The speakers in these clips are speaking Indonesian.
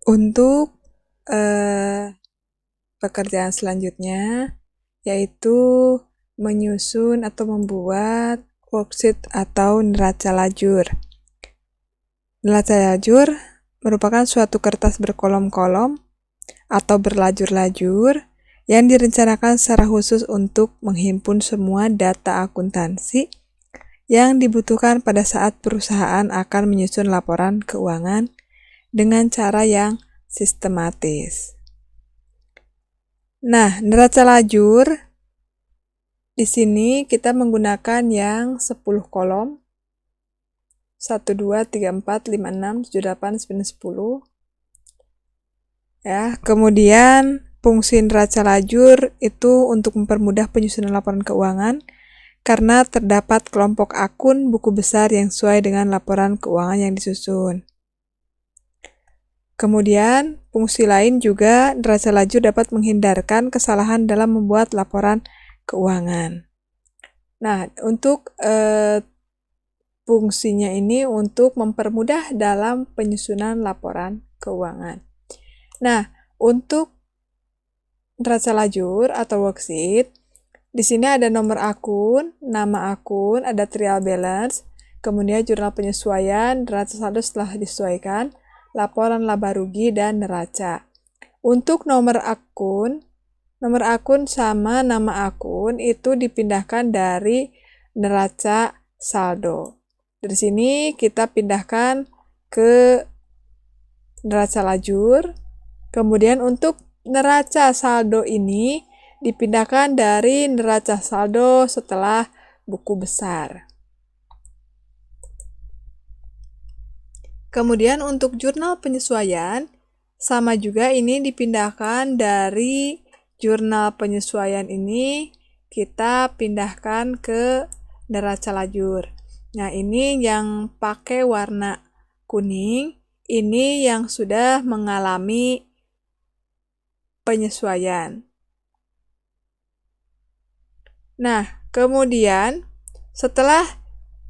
Untuk pekerjaan selanjutnya yaitu menyusun atau membuat worksheet atau neraca lajur. Neraca lajur merupakan suatu kertas berkolom-kolom atau berlajur-lajur yang direncanakan secara khusus untuk menghimpun semua data akuntansi yang dibutuhkan pada saat perusahaan akan menyusun laporan keuangan dengan cara yang sistematis. Nah, neraca lajur di sini kita menggunakan yang 10 kolom. 1, 2, 3, 4, 5, 6, 7, 8, 9, 10. Ya, kemudian fungsi neraca lajur itu untuk mempermudah penyusunan laporan keuangan karena terdapat kelompok akun buku besar yang sesuai dengan laporan keuangan yang disusun. Kemudian, fungsi lain juga neraca lajur dapat menghindarkan kesalahan dalam membuat laporan keuangan. Nah, untuk fungsinya ini untuk mempermudah dalam penyusunan laporan keuangan. Nah, untuk neraca lajur atau worksheet, di sini ada nomor akun, nama akun, ada trial balance, kemudian jurnal penyesuaian, neraca saldo setelah disesuaikan, laporan laba rugi, dan neraca. Untuk nomor akun sama nama akun itu dipindahkan dari neraca saldo. Dari sini kita pindahkan ke neraca lajur. Kemudian untuk neraca saldo ini dipindahkan dari neraca saldo setelah buku besar. Kemudian untuk jurnal penyesuaian, sama juga ini dipindahkan dari jurnal penyesuaian ini kita pindahkan ke neraca lajur. Nah, ini yang pakai warna kuning, ini yang sudah mengalami penyesuaian. Nah, kemudian setelah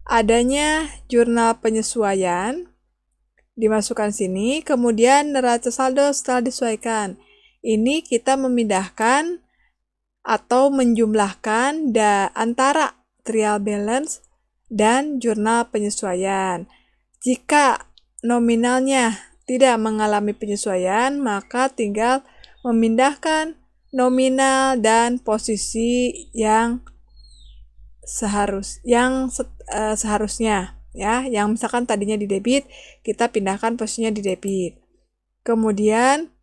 adanya jurnal penyesuaian, dimasukkan sini, kemudian neraca saldo setelah disesuaikan. Ini kita memindahkan atau menjumlahkan antara trial balance dan jurnal penyesuaian. Jika nominalnya tidak mengalami penyesuaian, maka tinggal memindahkan nominal dan posisi yang seharusnya. Ya, yang misalkan tadinya di debit, kita pindahkan posisinya di debit. Kemudian,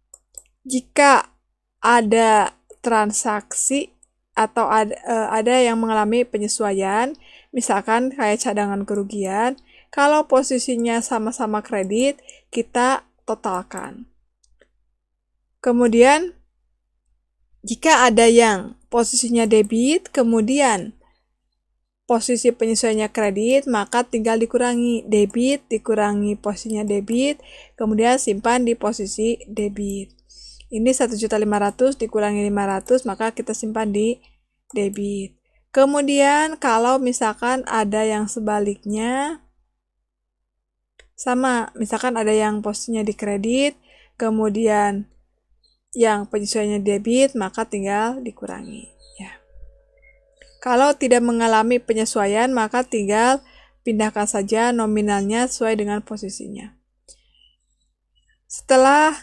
jika ada transaksi atau ada yang mengalami penyesuaian, misalkan kayak cadangan kerugian, kalau posisinya sama-sama kredit, kita totalkan. Kemudian, jika ada yang posisinya debit, kemudian posisi penyesuaiannya kredit, maka tinggal dikurangi debit, dikurangi posisinya debit, kemudian simpan di posisi debit. Ini 1.500.000 dikurangi 500, maka kita simpan di debit. Kemudian kalau misalkan ada yang sebaliknya, sama, misalkan ada yang posisinya di kredit, kemudian yang penyesuaiannya debit, maka tinggal dikurangi. Kalau tidak mengalami penyesuaian, maka tinggal pindahkan saja nominalnya sesuai dengan posisinya. Setelah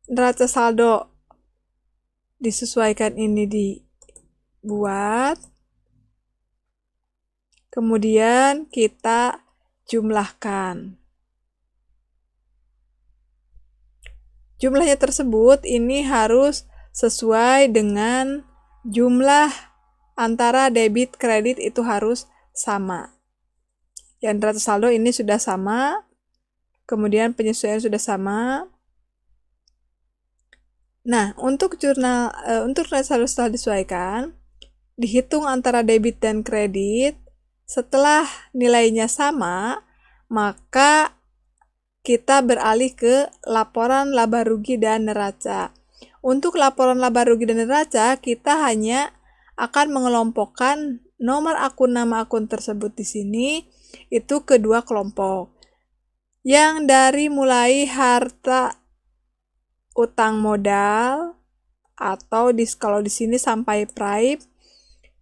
neraca saldo disesuaikan ini dibuat, kemudian kita jumlahkan. Jumlahnya tersebut ini harus sesuai dengan jumlah antara debit kredit itu harus sama. Yang neraca saldo ini sudah sama, kemudian penyesuaian sudah sama. Nah, untuk neraca saldo setelah disesuaikan, dihitung antara debit dan kredit. Setelah nilainya sama, maka kita beralih ke laporan laba rugi dan neraca. Untuk laporan laba rugi dan neraca, kita hanya akan mengelompokkan nomor akun nama akun tersebut di sini itu kedua kelompok. Yang dari mulai harta utang modal, atau kalau di sini sampai prime,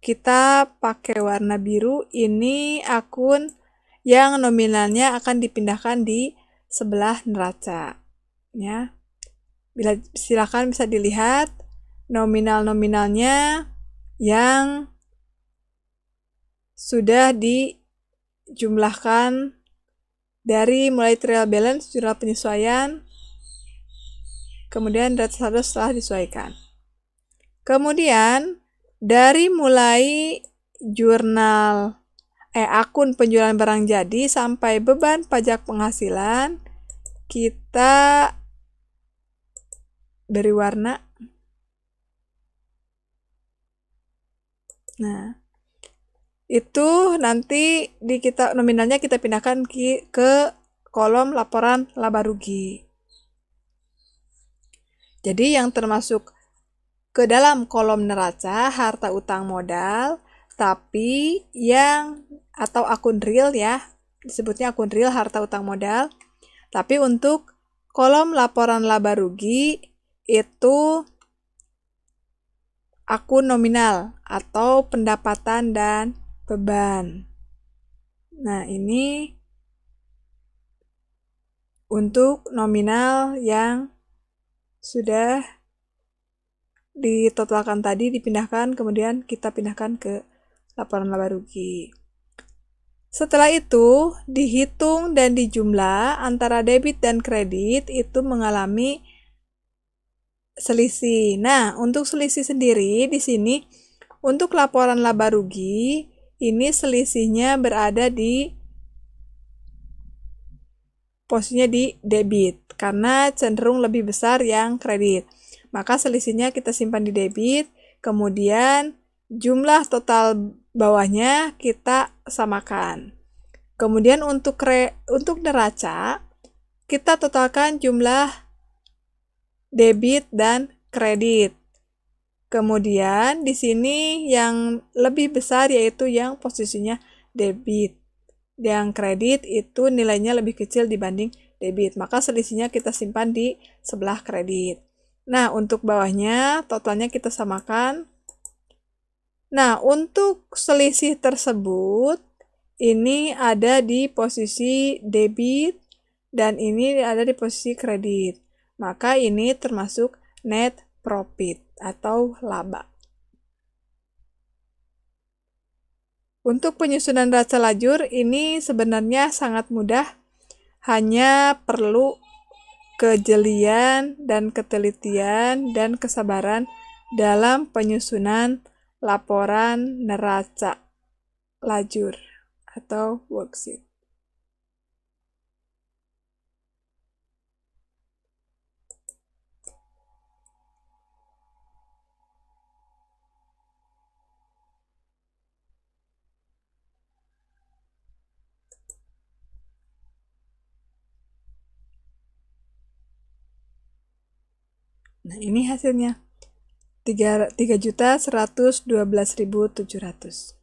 kita pakai warna biru. Ini akun yang nominalnya akan dipindahkan di sebelah neraca, ya. Silakan bisa dilihat nominal-nominalnya yang sudah dijumlahkan dari mulai trial balance, jurnal penyesuaian, kemudian neraca saldo setelah disesuaikan. Kemudian dari mulai akun penjualan barang jadi sampai beban pajak penghasilan, kita beri warna. Nah, itu nanti nominalnya kita pindahkan ke kolom laporan laba rugi. Jadi yang termasuk ke dalam kolom neraca harta utang modal, tapi atau akun real, ya, disebutnya akun real harta utang modal. Tapi untuk kolom laporan laba rugi itu akun nominal atau pendapatan dan beban. Nah, ini untuk nominal yang sudah ditotalkan tadi, dipindahkan, kemudian kita pindahkan ke laporan laba rugi. Setelah itu, dihitung dan dijumlah antara debit dan kredit itu mengalami selisih. Nah, untuk selisih sendiri di sini untuk laporan laba rugi ini selisihnya berada di posisinya di debit karena cenderung lebih besar yang kredit. Maka selisihnya kita simpan di debit, kemudian jumlah total bawahnya kita samakan. Kemudian untuk neraca, kita totalkan jumlah debit dan kredit. Kemudian di sini yang lebih besar yaitu yang posisinya debit. Yang kredit itu nilainya lebih kecil dibanding debit. Maka selisihnya kita simpan di sebelah kredit. Nah, untuk bawahnya totalnya kita samakan. Nah, untuk selisih tersebut ini ada di posisi debit dan ini ada di posisi kredit. Maka ini termasuk net profit atau laba. Untuk penyusunan neraca lajur ini sebenarnya sangat mudah, hanya perlu kejelian dan ketelitian dan kesabaran dalam penyusunan laporan neraca lajur atau worksheet. Nah, ini hasilnya 3.112.700.